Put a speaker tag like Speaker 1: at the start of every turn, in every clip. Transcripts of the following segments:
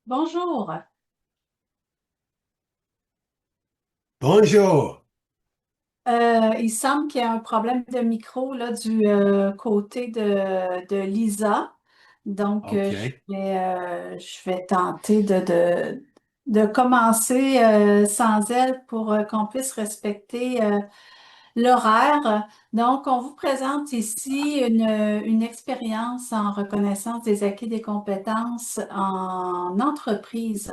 Speaker 1: Bonjour.
Speaker 2: Bonjour.
Speaker 1: Il semble qu'il y a un problème de micro là, du côté de Lisa. Donc,
Speaker 2: OK.
Speaker 1: je vais tenter de commencer sans elle pour qu'on puisse respecter l'horaire. Donc, on vous présente ici une expérience en reconnaissance des acquis des compétences en entreprise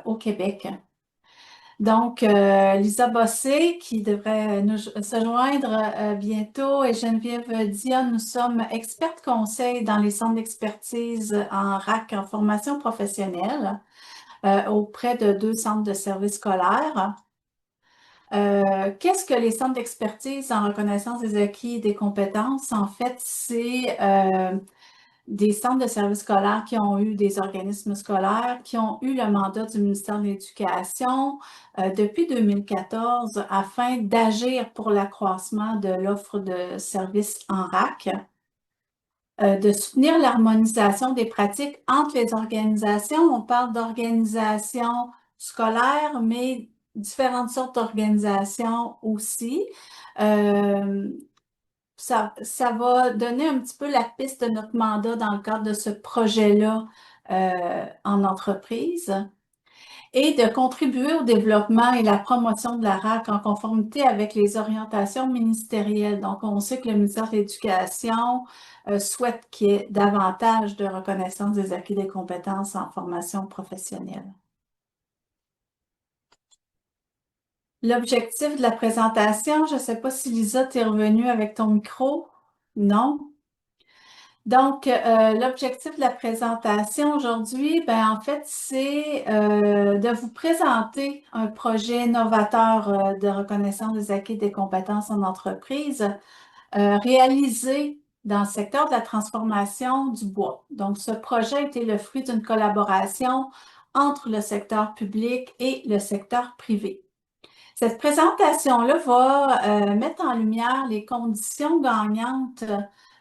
Speaker 1: au Québec. Donc, Lisa Bossé, qui devrait se joindre bientôt, et Geneviève Dion, nous sommes expertes conseils dans les centres d'expertise en RAC, en formation professionnelle, auprès de deux centres de services scolaires. Qu'est-ce que les centres d'expertise en reconnaissance des acquis et des compétences? En fait, c'est des centres de services scolaires qui ont eu des organismes scolaires, qui ont eu le mandat du ministère de l'Éducation depuis 2014 afin d'agir pour l'accroissement de l'offre de services en RAC, de soutenir l'harmonisation des pratiques entre les organisations. On parle d'organisations scolaires, mais différentes sortes d'organisations aussi. Euh, ça va donner un petit peu la piste de notre mandat dans le cadre de ce projet-là en entreprise et de contribuer au développement et la promotion de la RAC en conformité avec les orientations ministérielles. Donc, on sait que le ministère de l'Éducation souhaite qu'il y ait davantage de reconnaissance des acquis des compétences en formation professionnelle. L'objectif de la présentation, je ne sais pas si Lisa, t'es revenue avec ton micro. Non? Donc, l'objectif de la présentation aujourd'hui, ben, en fait, c'est de vous présenter un projet novateur de reconnaissance des acquis et des compétences en entreprise réalisé dans le secteur de la transformation du bois. Donc, ce projet a été le fruit d'une collaboration entre le secteur public et le secteur privé. Cette présentation-là va mettre en lumière les conditions gagnantes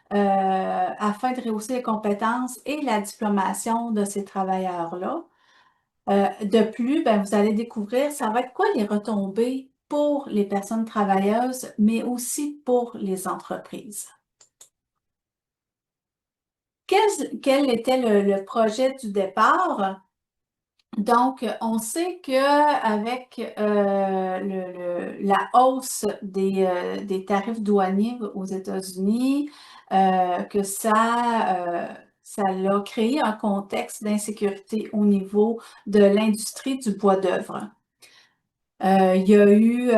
Speaker 1: afin de rehausser les compétences et la diplomation de ces travailleurs-là. De plus, ben, vous allez découvrir, ça va être quoi les retombées pour les personnes travailleuses, mais aussi pour les entreprises. Quel était le projet du départ? Donc, on sait qu'avec la hausse des tarifs douaniers aux États-Unis, ça a créé un contexte d'insécurité au niveau de l'industrie du bois d'œuvre. Il y a eu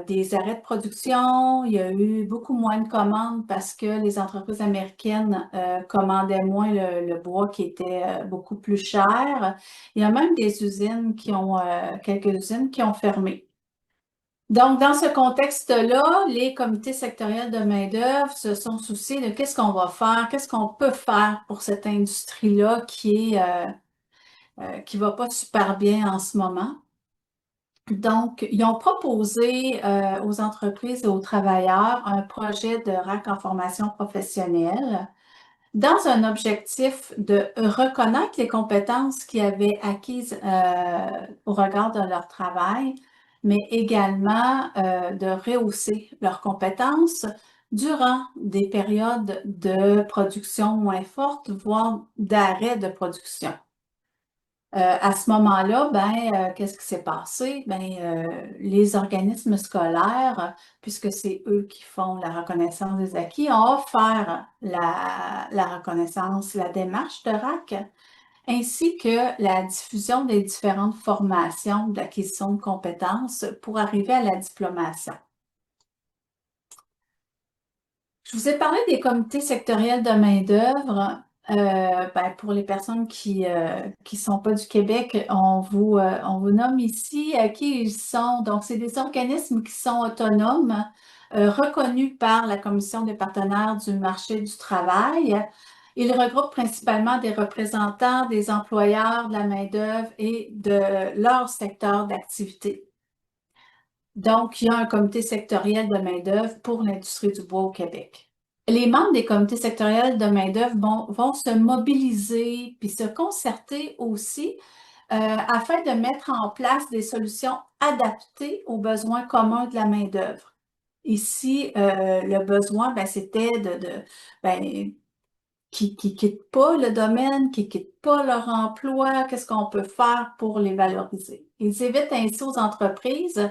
Speaker 1: des arrêts de production, il y a eu beaucoup moins de commandes parce que les entreprises américaines commandaient moins le bois qui était beaucoup plus cher. Il y a même des usines quelques usines qui ont fermé. Donc, dans ce contexte-là, les comités sectoriels de main-d'œuvre se sont souciés de qu'est-ce qu'on va faire, qu'est-ce qu'on peut faire pour cette industrie-là qui va pas super bien en ce moment. Donc, ils ont proposé aux entreprises et aux travailleurs un projet de RAC en formation professionnelle dans un objectif de reconnaître les compétences qu'ils avaient acquises au regard de leur travail, mais également de rehausser leurs compétences durant des périodes de production moins fortes, voire d'arrêt de production. À ce moment-là, ben, qu'est-ce qui s'est passé? Ben, les organismes scolaires, puisque c'est eux qui font la reconnaissance des acquis, ont offert la reconnaissance, la démarche de RAC, ainsi que la diffusion des différentes formations d'acquisition de compétences pour arriver à la diplomation. Je vous ai parlé des comités sectoriels de main-d'œuvre. Ben, pour les personnes qui sont pas du Québec, on vous nomme ici qui ils sont. Donc, c'est des organismes qui sont autonomes, reconnus par la Commission des partenaires du marché du travail. Ils regroupent principalement des représentants des employeurs, de la main-d'œuvre et de leur secteur d'activité. Donc, il y a un comité sectoriel de main-d'œuvre pour l'industrie du bois au Québec. les membres des comités sectoriels de main-d'œuvre vont se mobiliser puis se concerter aussi afin de mettre en place des solutions adaptées aux besoins communs de la main-d'œuvre. Ici, le besoin, ben, c'était ben, qui ne quittent pas le domaine, qui ne quittent pas leur emploi, qu'est-ce qu'on peut faire pour les valoriser. Ils évitent ainsi aux entreprises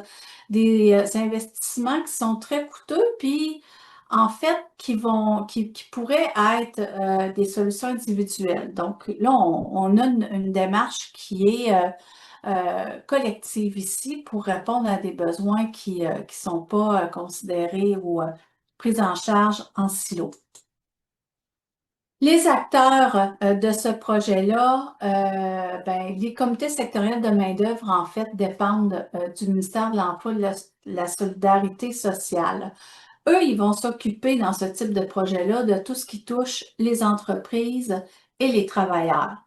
Speaker 1: des investissements qui sont très coûteux, puis en fait, qui pourraient être des solutions individuelles. Donc là, on a une démarche qui est collective ici pour répondre à des besoins qui ne sont pas considérés ou pris en charge en silo. Les acteurs de ce projet-là, ben, les comités sectoriels de main-d'œuvre, en fait, dépendent du ministère de l'Emploi et de la Solidarité sociale. Eux, ils vont s'occuper dans ce type de projet-là de tout ce qui touche les entreprises et les travailleurs.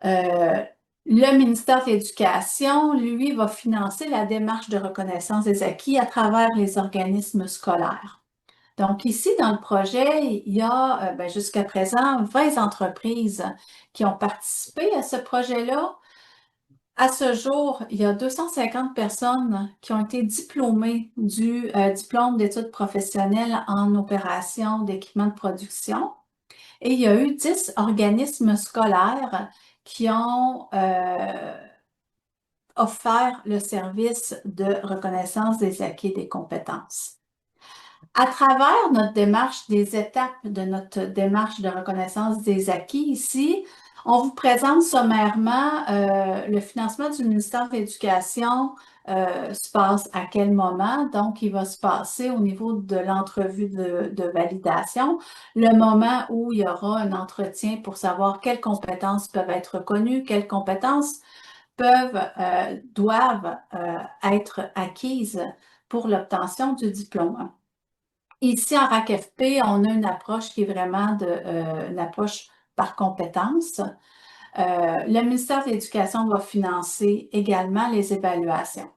Speaker 1: Le ministère de l'Éducation, lui, va financer la démarche de reconnaissance des acquis à travers les organismes scolaires. Donc ici, dans le projet, il y a ben, jusqu'à présent 20 entreprises qui ont participé à ce projet-là. À ce jour, il y a 250 personnes qui ont été diplômées du diplôme d'études professionnelles en opération d'équipement de production. Et il y a eu 10 organismes scolaires qui ont offert le service de reconnaissance des acquis et des compétences. À travers notre démarche, des étapes de notre démarche de reconnaissance des acquis ici, on vous présente sommairement le financement du ministère de l'Éducation se passe à quel moment. Donc, il va se passer au niveau de l'entrevue de validation, le moment où il y aura un entretien pour savoir quelles compétences peuvent être reconnues, quelles compétences doivent être acquises pour l'obtention du diplôme. Ici, en RACFP, on a une approche qui est vraiment une approche par compétence. Le ministère de l'Éducation va financer également les évaluations.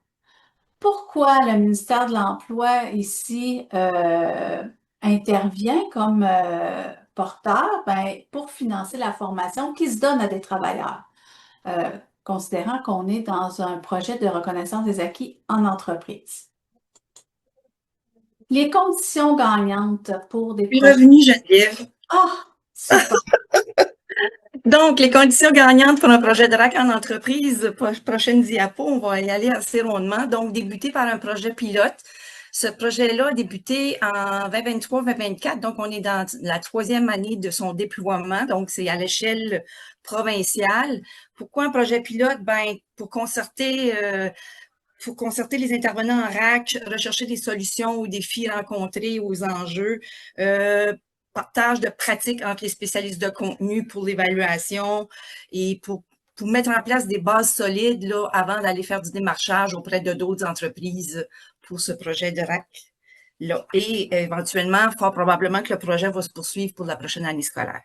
Speaker 1: Pourquoi le ministère de l'Emploi ici intervient comme porteur? Ben, pour financer la formation qui se donne à des travailleurs, considérant qu'on est dans un projet de reconnaissance des acquis en entreprise. Les conditions gagnantes pour des
Speaker 2: Je suis
Speaker 1: projets.
Speaker 2: revenue, Geneviève.
Speaker 1: Ah, super.
Speaker 2: Donc, les conditions gagnantes pour un projet de RAC en entreprise, prochaine diapo, on va y aller assez rondement. Donc, débuter par un projet pilote. Ce projet-là a débuté en 2023-2024, donc on est dans la 3e année de son déploiement, donc c'est à l'échelle provinciale. Pourquoi un projet pilote? Ben, pour concerter les intervenants en RAC, rechercher des solutions aux défis rencontrés, aux enjeux, partage de pratiques entre les spécialistes de contenu pour l'évaluation et pour mettre en place des bases solides là, avant d'aller faire du démarchage auprès de d'autres entreprises pour ce projet de RAC. Là. Et éventuellement, fort probablement que le projet va se poursuivre pour la prochaine année scolaire.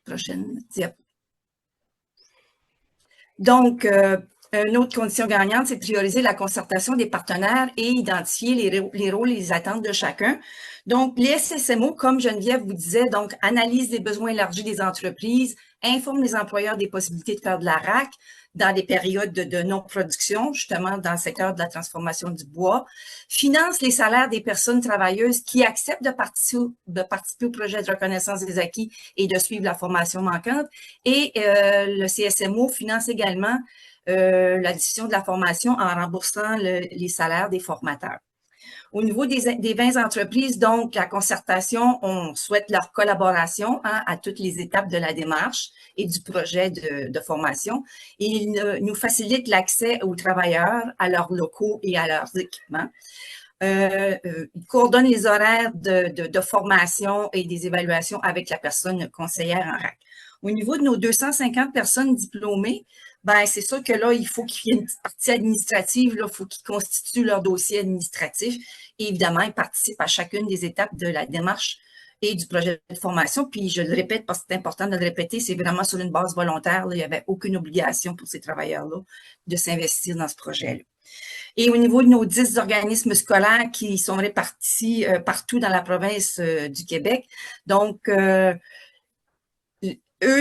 Speaker 2: Prochaine diapo. Donc, une autre condition gagnante, c'est de prioriser la concertation des partenaires et identifier les rôles et les attentes de chacun. Donc, les SSMO, comme Geneviève vous disait, donc analyse les besoins élargis des entreprises, informe les employeurs des possibilités de faire de la RAC dans des périodes de non-production, justement dans le secteur de la transformation du bois, finance les salaires des personnes travailleuses qui acceptent de participer au projet de reconnaissance des acquis et de suivre la formation manquante. Et le CSMO finance également la diffusion de la formation en remboursant les salaires des formateurs. Au niveau des 20 entreprises, donc, la concertation, on souhaite leur collaboration à toutes les étapes de la démarche et du projet de formation. Et ils nous facilitent l'accès aux travailleurs, à leurs locaux et à leurs équipements. Ils coordonnent les horaires de formation et des évaluations avec la personne conseillère en RAC. Au niveau de nos 250 personnes diplômées, ben c'est sûr que là, il faut qu'il y ait une petite partie administrative, il faut qu'ils constituent leur dossier administratif. Et évidemment, ils participent à chacune des étapes de la démarche et du projet de formation. Puis, je le répète parce que c'est important de le répéter, c'est vraiment sur une base volontaire. Là, il n'y avait aucune obligation pour ces travailleurs-là de s'investir dans ce projet-là. Et au niveau de nos 10 organismes scolaires qui sont répartis partout dans la province du Québec, donc eux,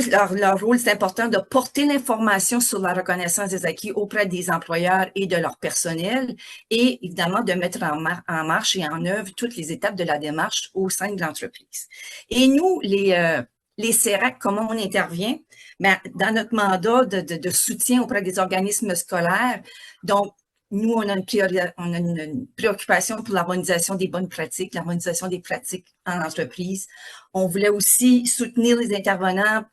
Speaker 2: leur rôle, c'est important de porter l'information sur la reconnaissance des acquis auprès des employeurs et de leur personnel et évidemment de mettre en marche et en œuvre toutes les étapes de la démarche au sein de l'entreprise. Et nous, les CERAC, comment on intervient? Ben, dans notre mandat de soutien auprès des organismes scolaires, donc nous, on a une préoccupation pour l'harmonisation des bonnes pratiques, l'harmonisation des pratiques en entreprise. On voulait aussi soutenir les intervenants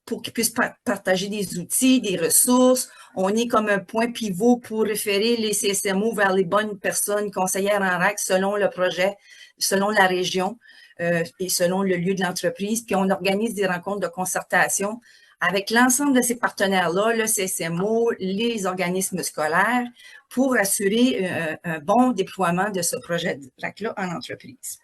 Speaker 2: pour qu'ils puissent partager des outils, des ressources. On est comme un point pivot pour référer les CSMO vers les bonnes personnes conseillères en RAC selon le projet, selon la région et selon le lieu de l'entreprise. Puis on organise des rencontres de concertation avec l'ensemble de ces partenaires-là, le CSMO, les organismes scolaires, pour assurer un bon déploiement de ce projet de RAC-là en entreprise.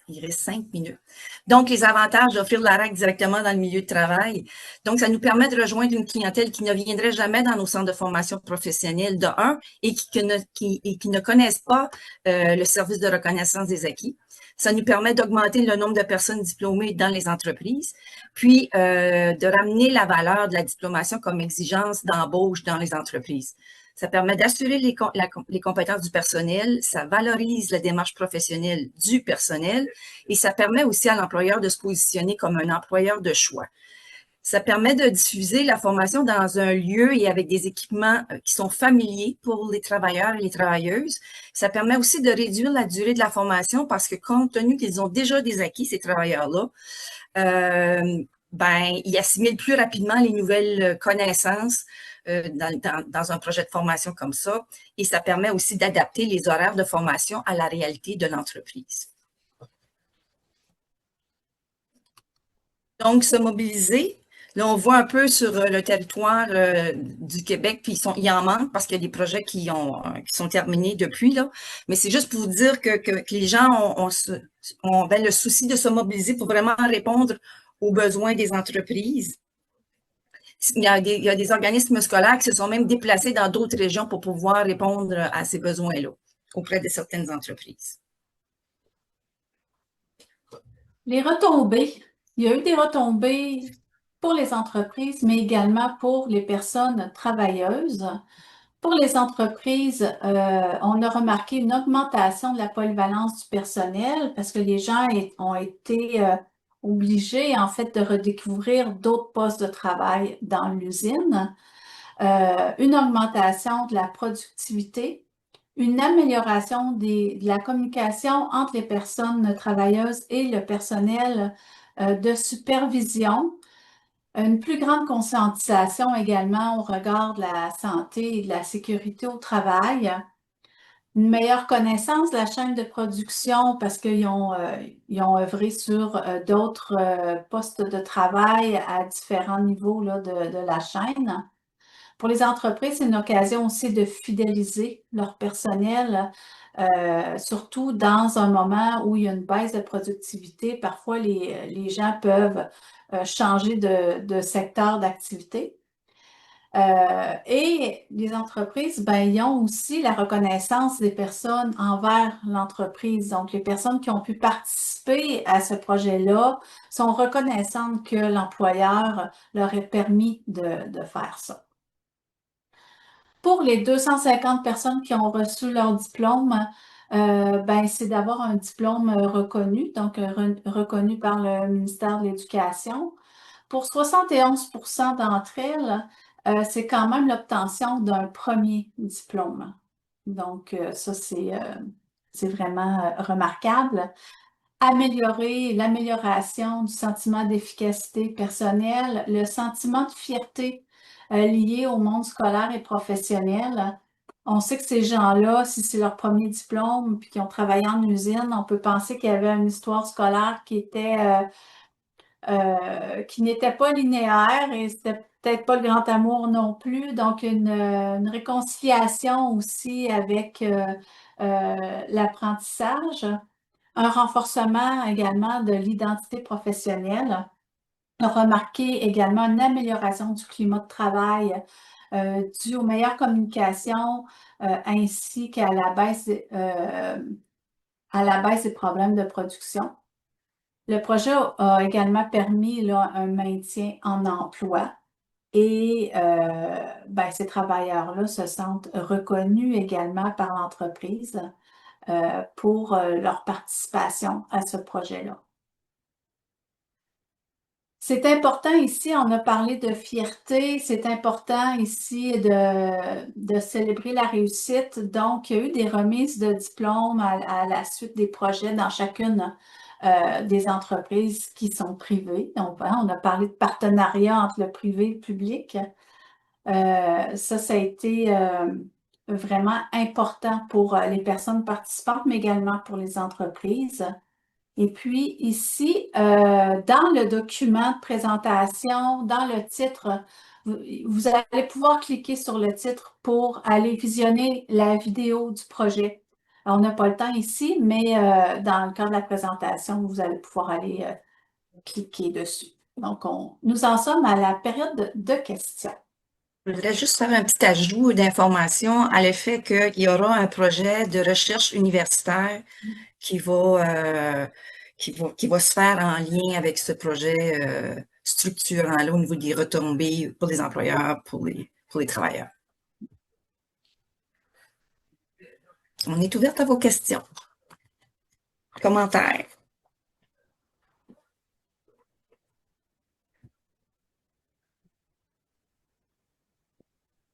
Speaker 2: Il reste 5 minutes. Donc, les avantages d'offrir la RAC directement dans le milieu de travail. Donc, ça nous permet de rejoindre une clientèle qui ne viendrait jamais dans nos centres de formation professionnelle de un et qui ne connaissent pas le service de reconnaissance des acquis. Ça nous permet d'augmenter le nombre de personnes diplômées dans les entreprises, puis de ramener la valeur de la diplomation comme exigence d'embauche dans les entreprises. Ça permet d'assurer les compétences du personnel, ça valorise la démarche professionnelle du personnel et ça permet aussi à l'employeur de se positionner comme un employeur de choix. Ça permet de diffuser la formation dans un lieu et avec des équipements qui sont familiers pour les travailleurs et les travailleuses. Ça permet aussi de réduire la durée de la formation parce que compte tenu qu'ils ont déjà des acquis, ces travailleurs-là, ils assimilent plus rapidement les nouvelles connaissances dans un projet de formation comme ça. Et ça permet aussi d'adapter les horaires de formation à la réalité de l'entreprise. Donc, se mobiliser. Là, on voit un peu sur le territoire du Québec, puis il en manque parce qu'il y a des projets qui sont terminés depuis, là. Mais c'est juste pour vous dire que les gens ont le souci de se mobiliser pour vraiment répondre aux besoins des entreprises. Il y a des organismes scolaires qui se sont même déplacés dans d'autres régions pour pouvoir répondre à ces besoins-là auprès de certaines entreprises.
Speaker 1: Les retombées. Il y a eu des retombées pour les entreprises, mais également pour les personnes travailleuses. Pour les entreprises, on a remarqué une augmentation de la polyvalence du personnel parce que les gens ont été obligés, en fait, de redécouvrir d'autres postes de travail dans l'usine. Une augmentation de la productivité, une amélioration de la communication entre les personnes travailleuses et le personnel de supervision, une plus grande conscientisation également au regard de la santé et de la sécurité au travail, une meilleure connaissance de la chaîne de production parce qu'ils ont œuvré sur d'autres postes de travail à différents niveaux là, de la chaîne. Pour les entreprises, c'est une occasion aussi de fidéliser leur personnel, surtout dans un moment où il y a une baisse de productivité. Parfois, les gens peuvent changer de secteur d'activité. Et les entreprises, ils ont aussi la reconnaissance des personnes envers l'entreprise. Donc, les personnes qui ont pu participer à ce projet-là sont reconnaissantes que l'employeur leur ait permis de faire ça. Pour les 250 personnes qui ont reçu leur diplôme, c'est d'avoir un diplôme reconnu, donc reconnu par le ministère de l'Éducation. Pour 71% d'entre elles, c'est quand même l'obtention d'un premier diplôme. Donc, ça, c'est vraiment remarquable. Améliorer l'amélioration du sentiment d'efficacité personnelle, le sentiment de fierté lié au monde scolaire et professionnel. On sait que ces gens-là, si c'est leur premier diplôme puis qu'ils ont travaillé en usine, on peut penser qu'il y avait une histoire scolaire qui n'était pas linéaire et c'était peut-être pas le grand amour non plus. Donc, une réconciliation aussi avec l'apprentissage. Un renforcement également de l'identité professionnelle. On a remarqué également une amélioration du climat de travail dû aux meilleures communications ainsi qu'à à la baisse des problèmes de production. Le projet a également permis là, un maintien en emploi et ben, ces travailleurs-là se sentent reconnus également par l'entreprise pour leur participation à ce projet-là. C'est important ici, on a parlé de fierté, c'est important ici de célébrer la réussite. Donc, il y a eu des remises de diplômes à la suite des projets dans chacune des entreprises qui sont privées. Donc, hein, on a parlé de partenariat entre le privé et le public. Ça a été vraiment important pour les personnes participantes, mais également pour les entreprises. Et puis ici, dans le document de présentation, dans le titre, vous allez pouvoir cliquer sur le titre pour aller visionner la vidéo du projet. Alors, on n'a pas le temps ici, mais dans le cadre de la présentation, vous allez pouvoir aller cliquer dessus. Donc, nous en sommes à la période de questions.
Speaker 2: Je voudrais juste faire un petit ajout d'information à l'effet qu'il y aura un projet de recherche universitaire qui va se faire en lien avec ce projet structurant-là au niveau des retombées pour les employeurs, pour les travailleurs. On est ouverte à vos questions, commentaires.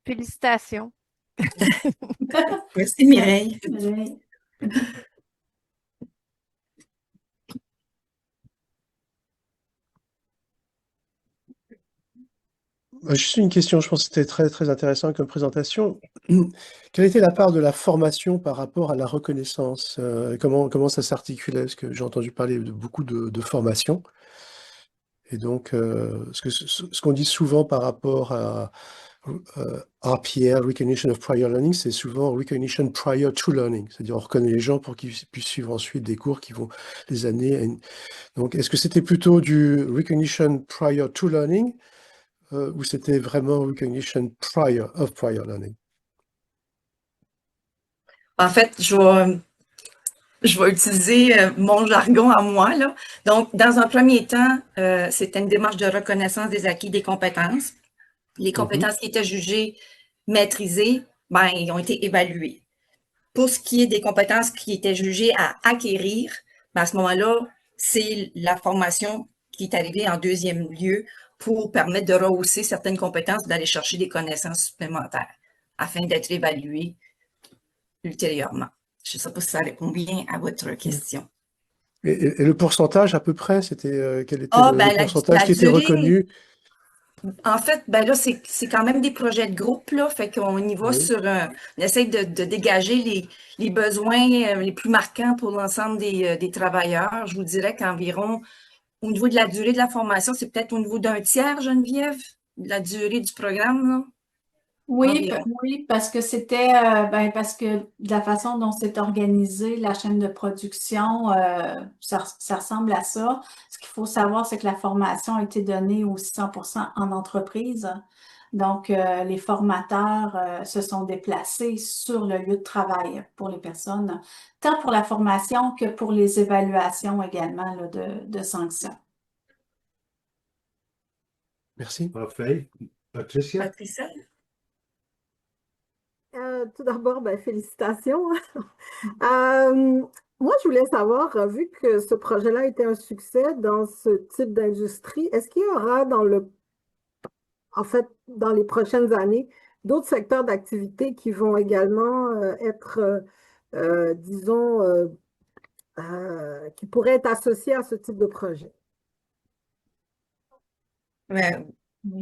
Speaker 3: Félicitations.
Speaker 2: Merci Mireille.
Speaker 1: Mireille.
Speaker 4: Juste une question, je pense que c'était très, très intéressant comme présentation. Quelle était la part de la formation par rapport à la reconnaissance? Comment ça s'articulait? Parce que j'ai entendu parler de beaucoup de formation. Et donc, ce qu'on dit souvent par rapport à RPL, Recognition of Prior Learning, c'est souvent Recognition Prior to Learning. C'est-à-dire on reconnaît les gens pour qu'ils puissent suivre ensuite des cours qui vont les amener. Donc, est-ce que c'était plutôt du Recognition Prior to Learning ou c'était vraiment Recognition of Prior Learning?
Speaker 2: En fait, je vais utiliser mon jargon à moi, là. Donc, dans un premier temps, c'était une démarche de reconnaissance des acquis des compétences. Les compétences qui étaient jugées maîtrisées, ben, ils ont été évaluées. Pour ce qui est des compétences qui étaient jugées à acquérir, ben, à ce moment-là, c'est la formation qui est arrivée en deuxième lieu pour permettre de rehausser certaines compétences, d'aller chercher des connaissances supplémentaires afin d'être évaluées ultérieurement. Je ne sais pas si ça répond bien à votre question.
Speaker 4: Et le pourcentage à peu près, c'était quel était
Speaker 2: ben,
Speaker 4: le pourcentage qui était reconnu?
Speaker 2: En fait, ben là, c'est quand même des projets de groupe, là. Fait qu'on y va sur on essaie de dégager les besoins les plus marquants pour l'ensemble des travailleurs. Je vous dirais qu'environ, au niveau de la durée de la formation, c'est peut-être au niveau d'un tiers, Geneviève, de la durée du programme, là.
Speaker 1: Oui, parce que c'était ben, parce que de la façon dont c'est organisé, la chaîne de production, ça ressemble à ça. Ce qu'il faut savoir, c'est que la formation a été donnée aussi 100% en entreprise. Donc, les formateurs se sont déplacés sur le lieu de travail pour les personnes, tant pour la formation que pour les évaluations également là, de sanctions.
Speaker 4: Merci.
Speaker 5: Parfait. Patricia?
Speaker 2: Patricia?
Speaker 6: Tout d'abord, ben, félicitations. Moi, je voulais savoir, vu que ce projet-là a été un succès dans ce type d'industrie, est-ce qu'il y aura en fait, dans les prochaines années, d'autres secteurs d'activité qui vont également être, disons, qui pourraient être associés à ce type de projet?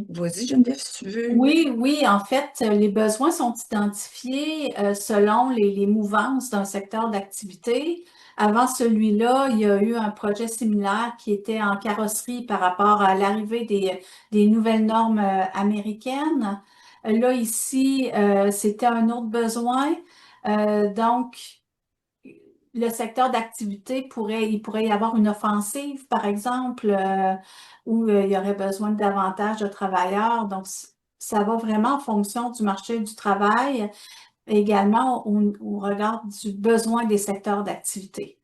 Speaker 2: Vas-y, Geneviève, si tu veux.
Speaker 1: Oui, en fait, les besoins sont identifiés selon les mouvances d'un secteur d'activité. Avant celui-là, il y a eu un projet similaire qui était en carrosserie par rapport à l'arrivée des nouvelles normes américaines. Là, ici, c'était un autre besoin. Donc, le secteur d'activité il pourrait y avoir une offensive, par exemple, où il y aurait besoin de davantage de travailleurs. Donc, ça va vraiment en fonction du marché du travail, également au regard du besoin des secteurs d'activité.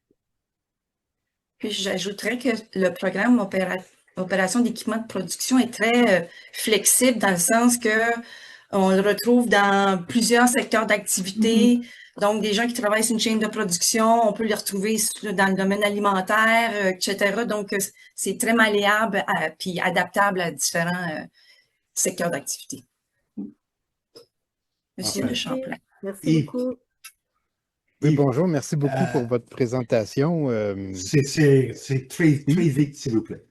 Speaker 2: Puis j'ajouterais que le programme opération d'équipement de production est très flexible dans le sens que on le retrouve dans plusieurs secteurs d'activité. Donc, des gens qui travaillent sur une chaîne de production, on peut les retrouver dans le domaine alimentaire, etc. Donc, c'est très malléable puis adaptable à différents secteurs d'activité. Monsieur
Speaker 5: Parfait.
Speaker 2: de Champlain.
Speaker 6: Merci beaucoup.
Speaker 3: Oui, bonjour. Merci beaucoup pour votre présentation.
Speaker 5: C'est très vite, s'il vous plaît.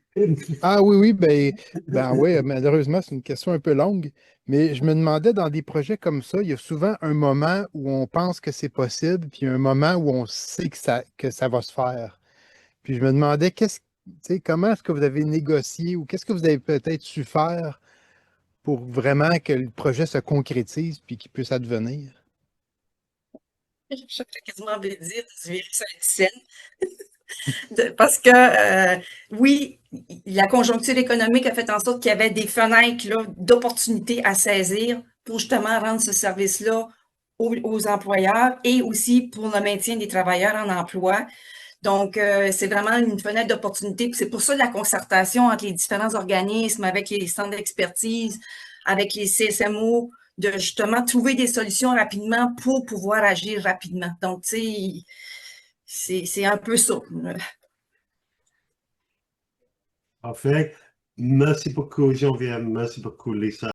Speaker 3: Ah oui, oui, malheureusement, c'est une question un peu longue, mais je me demandais, dans des projets comme ça, il y a souvent un moment où on pense que c'est possible, puis un moment où on sait que ça va se faire. Puis je me demandais, comment est-ce que vous avez négocié ou qu'est-ce que vous avez peut-être su faire pour vraiment que le projet se concrétise puis qu'il puisse advenir?
Speaker 2: Je peux quasiment envie de dire de se virer sur une scène. Parce que, oui, la conjoncture économique a fait en sorte qu'il y avait des fenêtres d'opportunités à saisir pour justement rendre ce service-là aux employeurs et aussi pour le maintien des travailleurs en emploi. Donc, c'est vraiment une fenêtre d'opportunité. C'est pour ça la concertation entre les différents organismes, avec les centres d'expertise, avec les CSMO, de justement trouver des solutions rapidement pour pouvoir agir rapidement. Donc, tu sais, c'est un peu ça.
Speaker 5: Parfait. Merci beaucoup, Geneviève. Merci beaucoup, Lisa.